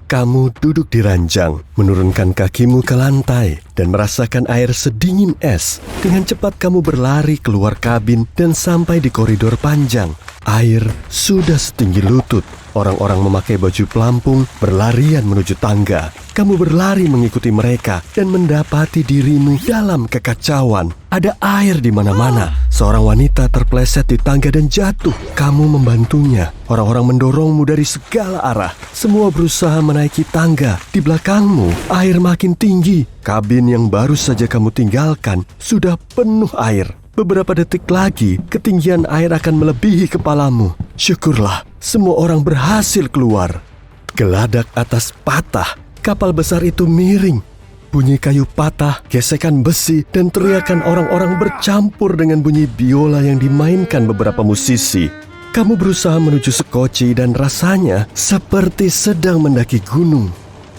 Kamu duduk di ranjang, menurunkan kakimu ke lantai, dan merasakan air sedingin es. Dengan cepat kamu berlari keluar kabin dan sampai di koridor panjang. Air sudah setinggi lutut. Orang-orang memakai baju pelampung berlarian menuju tangga. Kamu berlari mengikuti mereka dan mendapati dirimu dalam kekacauan. Ada air di mana-mana. Seorang wanita terpleset di tangga dan jatuh. Kamu membantunya. Orang-orang mendorongmu dari segala arah. Semua berusaha menaiki tangga. Di belakangmu, air makin tinggi. Kabin yang baru saja kamu tinggalkan sudah penuh air. Beberapa detik lagi, ketinggian air akan melebihi kepalamu. Syukurlah, semua orang berhasil keluar. Geladak atas patah, kapal besar itu miring. Bunyi kayu patah, gesekan besi, dan teriakan orang-orang bercampur dengan bunyi biola yang dimainkan beberapa musisi. Kamu berusaha menuju skoci dan rasanya seperti sedang mendaki gunung.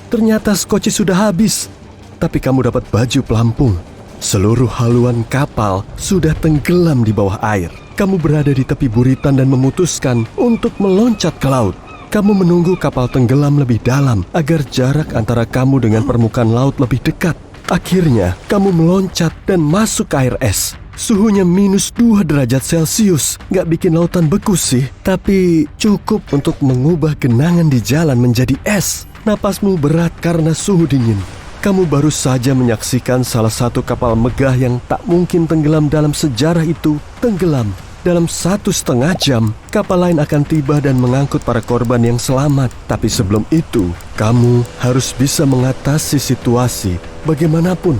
Ternyata skoci sudah habis, tapi kamu dapat baju pelampung. Seluruh haluan kapal sudah tenggelam di bawah air. Kamu berada di tepi buritan dan memutuskan untuk meloncat ke laut. Kamu menunggu kapal tenggelam lebih dalam agar jarak antara kamu dengan permukaan laut lebih dekat. Akhirnya, kamu meloncat dan masuk ke air es. Suhunya -2 derajat Celcius. Nggak bikin lautan beku sih, tapi cukup untuk mengubah genangan di jalan menjadi es. Napasmu berat karena suhu dingin. Kamu baru saja menyaksikan salah satu kapal megah yang tak mungkin tenggelam dalam sejarah itu tenggelam. Dalam 1,5 jam, kapal lain akan tiba dan mengangkut para korban yang selamat. Tapi sebelum itu, kamu harus bisa mengatasi situasi bagaimanapun.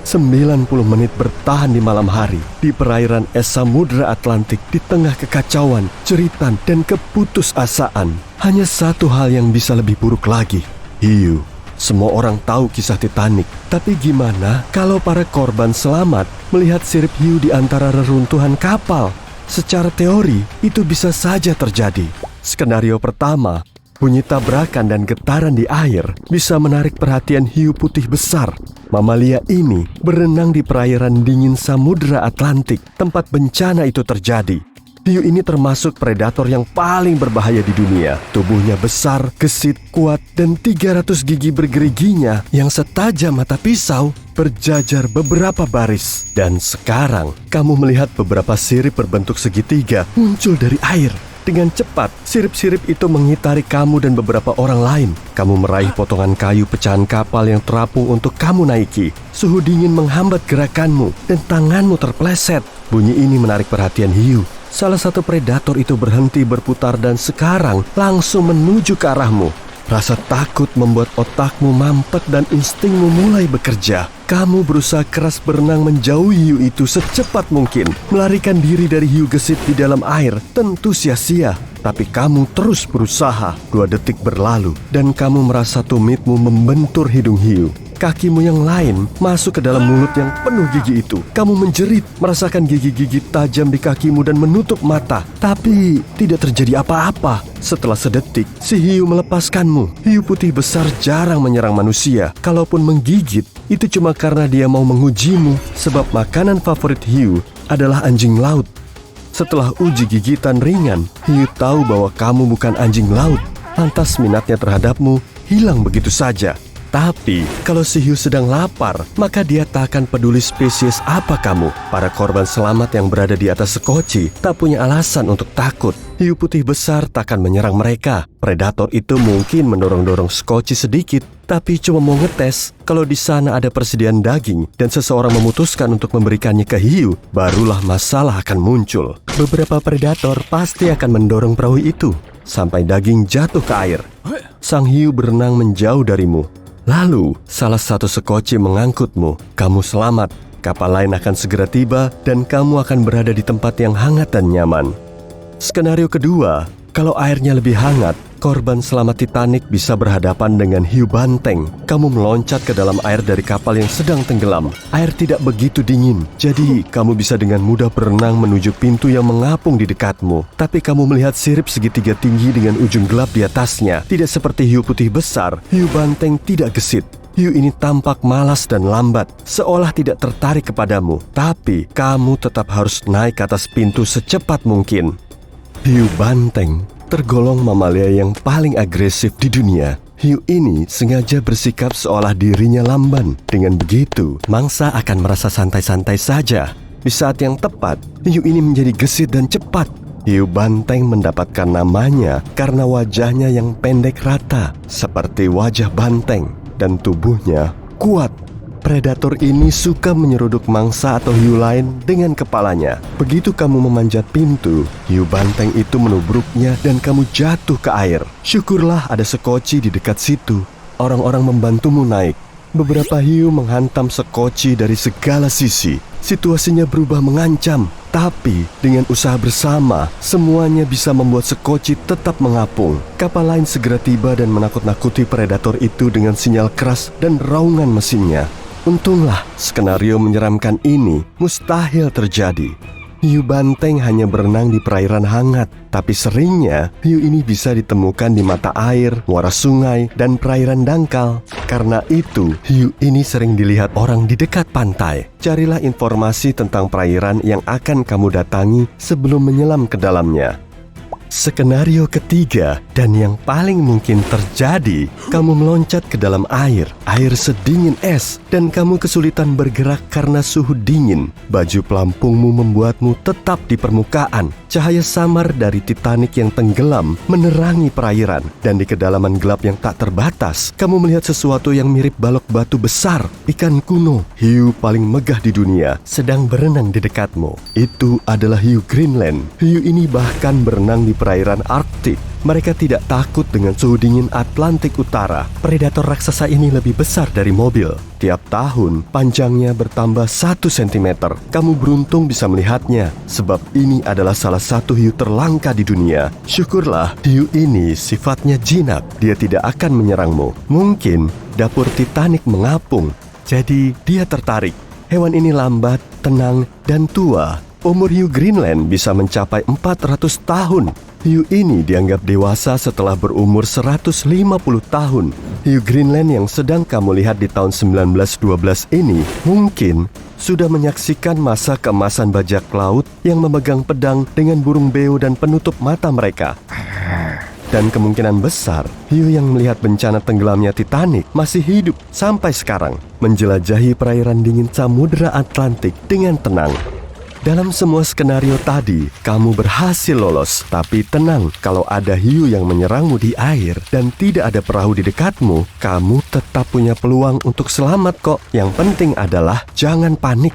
90 menit bertahan di malam hari, di perairan es Samudra Atlantik, di tengah kekacauan, jeritan, dan keputusasaan. Hanya satu hal yang bisa lebih buruk lagi, hiu. Semua orang tahu kisah Titanic, tapi gimana kalau para korban selamat melihat sirip hiu di antara reruntuhan kapal? Secara teori, itu bisa saja terjadi. Skenario pertama, bunyi tabrakan dan getaran di air bisa menarik perhatian hiu putih besar. Mamalia ini berenang di perairan dingin Samudra Atlantik, tempat bencana itu terjadi. Hiu ini termasuk predator yang paling berbahaya di dunia. Tubuhnya besar, gesit, kuat, dan 300 gigi bergeriginya yang setajam mata pisau berjajar beberapa baris. Dan sekarang, kamu melihat beberapa sirip berbentuk segitiga muncul dari air. Dengan cepat, sirip-sirip itu mengitari kamu dan beberapa orang lain. Kamu meraih potongan kayu pecahan kapal yang terapung untuk kamu naiki. Suhu dingin menghambat gerakanmu dan tanganmu terpleset. Bunyi ini menarik perhatian hiu. Salah satu predator itu berhenti berputar dan sekarang langsung menuju ke arahmu. Rasa takut membuat otakmu mampet dan instingmu mulai bekerja. Kamu berusaha keras berenang menjauhi hiu itu secepat mungkin. Melarikan diri dari hiu gesit di dalam air tentu sia-sia. Tapi kamu terus berusaha. 2 detik berlalu dan kamu merasa tumitmu membentur hidung hiu. Kakimu yang lain masuk ke dalam mulut yang penuh gigi itu. Kamu menjerit, merasakan gigi-gigi tajam di kakimu dan menutup mata. Tapi tidak terjadi apa-apa. Setelah sedetik, si hiu melepaskanmu. Hiu putih besar jarang menyerang manusia. Kalaupun menggigit, itu cuma karena dia mau mengujimu. Sebab makanan favorit hiu adalah anjing laut. Setelah uji gigitan ringan, hiu tahu bahwa kamu bukan anjing laut. Lantas minatnya terhadapmu hilang begitu saja. Tapi, kalau si hiu sedang lapar, maka dia tak akan peduli spesies apa kamu. Para korban selamat yang berada di atas skoci tak punya alasan untuk takut. Hiu putih besar tak akan menyerang mereka. Predator itu mungkin mendorong-dorong skoci sedikit, tapi cuma mau ngetes. Kalau di sana ada persediaan daging dan seseorang memutuskan untuk memberikannya ke hiu, barulah masalah akan muncul. Beberapa predator pasti akan mendorong perahu itu sampai daging jatuh ke air. Sang hiu berenang menjauh darimu. Lalu, salah satu skoci mengangkutmu. Kamu selamat. Kapal lain akan segera tiba dan kamu akan berada di tempat yang hangat dan nyaman. Skenario kedua, kalau airnya lebih hangat, korban selamat Titanic bisa berhadapan dengan hiu banteng. Kamu meloncat ke dalam air dari kapal yang sedang tenggelam. Air tidak begitu dingin, jadi kamu bisa dengan mudah berenang menuju pintu yang mengapung di dekatmu. Tapi kamu melihat sirip segitiga tinggi dengan ujung gelap di atasnya. Tidak seperti hiu putih besar, hiu banteng tidak gesit. Hiu ini tampak malas dan lambat, seolah tidak tertarik kepadamu. Tapi kamu tetap harus naik ke atas pintu secepat mungkin. Hiu banteng tergolong mamalia yang paling agresif di dunia. Hiu ini sengaja bersikap seolah dirinya lamban. Dengan begitu, mangsa akan merasa santai-santai saja. Di saat yang tepat, hiu ini menjadi gesit dan cepat. Hiu banteng mendapatkan namanya karena wajahnya yang pendek rata, seperti wajah banteng, dan tubuhnya kuat. Predator ini suka menyeruduk mangsa atau hiu lain dengan kepalanya. Begitu kamu memanjat pintu, hiu banteng itu menubruknya dan kamu jatuh ke air. Syukurlah ada sekoci di dekat situ. Orang-orang membantumu naik. Beberapa hiu menghantam sekoci dari segala sisi. Situasinya berubah mengancam, tapi dengan usaha bersama, semuanya bisa membuat sekoci tetap mengapung. Kapal lain segera tiba dan menakut-nakuti predator itu dengan sinyal keras dan raungan mesinnya. Untunglah, skenario menyeramkan ini mustahil terjadi. Hiu banteng hanya berenang di perairan hangat, tapi seringnya hiu ini bisa ditemukan di mata air, muara sungai, dan perairan dangkal. Karena itu, hiu ini sering dilihat orang di dekat pantai. Carilah informasi tentang perairan yang akan kamu datangi sebelum menyelam ke dalamnya. Skenario ketiga dan yang paling mungkin terjadi, kamu meloncat ke dalam air sedingin es, dan kamu kesulitan bergerak karena suhu dingin. Baju pelampungmu membuatmu tetap di permukaan. Cahaya samar dari Titanic yang tenggelam menerangi perairan, dan di kedalaman gelap yang tak terbatas, kamu melihat sesuatu yang mirip balok batu besar. Ikan kuno, hiu paling megah di dunia, sedang berenang di dekatmu. Itu adalah hiu Greenland. Hiu ini bahkan berenang di perairan Arktik. Mereka tidak takut dengan suhu dingin Atlantik Utara. Predator raksasa ini lebih besar dari mobil. Tiap tahun, panjangnya bertambah 1 cm. Kamu beruntung bisa melihatnya, sebab ini adalah salah satu hiu terlangka di dunia. Syukurlah, hiu ini sifatnya jinak. Dia tidak akan menyerangmu. Mungkin dapur Titanic mengapung, jadi dia tertarik. Hewan ini lambat, tenang, dan tua. Umur hiu Greenland bisa mencapai 400 tahun. Hiu ini dianggap dewasa setelah berumur 150 tahun. Hiu Greenland yang sedang kamu lihat di tahun 1912 ini mungkin sudah menyaksikan masa keemasan bajak laut yang memegang pedang dengan burung beo dan penutup mata mereka. Dan kemungkinan besar, hiu yang melihat bencana tenggelamnya Titanic masih hidup sampai sekarang, menjelajahi perairan dingin Samudra Atlantik dengan tenang. Dalam semua skenario tadi, kamu berhasil lolos. Tapi tenang, kalau ada hiu yang menyerangmu di air dan tidak ada perahu di dekatmu, kamu tetap punya peluang untuk selamat kok. Yang penting adalah jangan panik.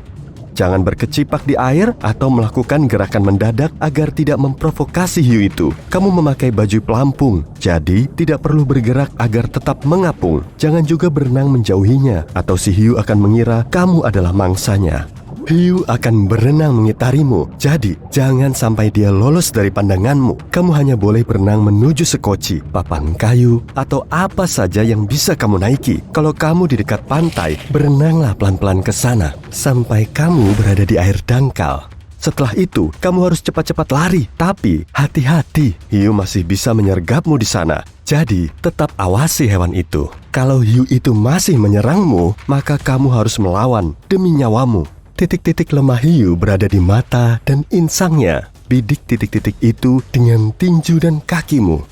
Jangan berkecipak di air atau melakukan gerakan mendadak agar tidak memprovokasi hiu itu. Kamu memakai baju pelampung, jadi tidak perlu bergerak agar tetap mengapung. Jangan juga berenang menjauhinya, atau si hiu akan mengira kamu adalah mangsanya. Hiu akan berenang mengitarimu, jadi jangan sampai dia lolos dari pandanganmu. Kamu hanya boleh berenang menuju sekoci, papan kayu, atau apa saja yang bisa kamu naiki. Kalau kamu di dekat pantai, berenanglah pelan-pelan ke sana, sampai kamu berada di air dangkal. Setelah itu, kamu harus cepat-cepat lari. Tapi hati-hati, hiu masih bisa menyergapmu di sana. Jadi, tetap awasi hewan itu. Kalau hiu itu masih menyerangmu, maka kamu harus melawan demi nyawamu. Titik-titik lemah hiu berada di mata dan insangnya. Bidik titik-titik itu dengan tinju dan kakimu.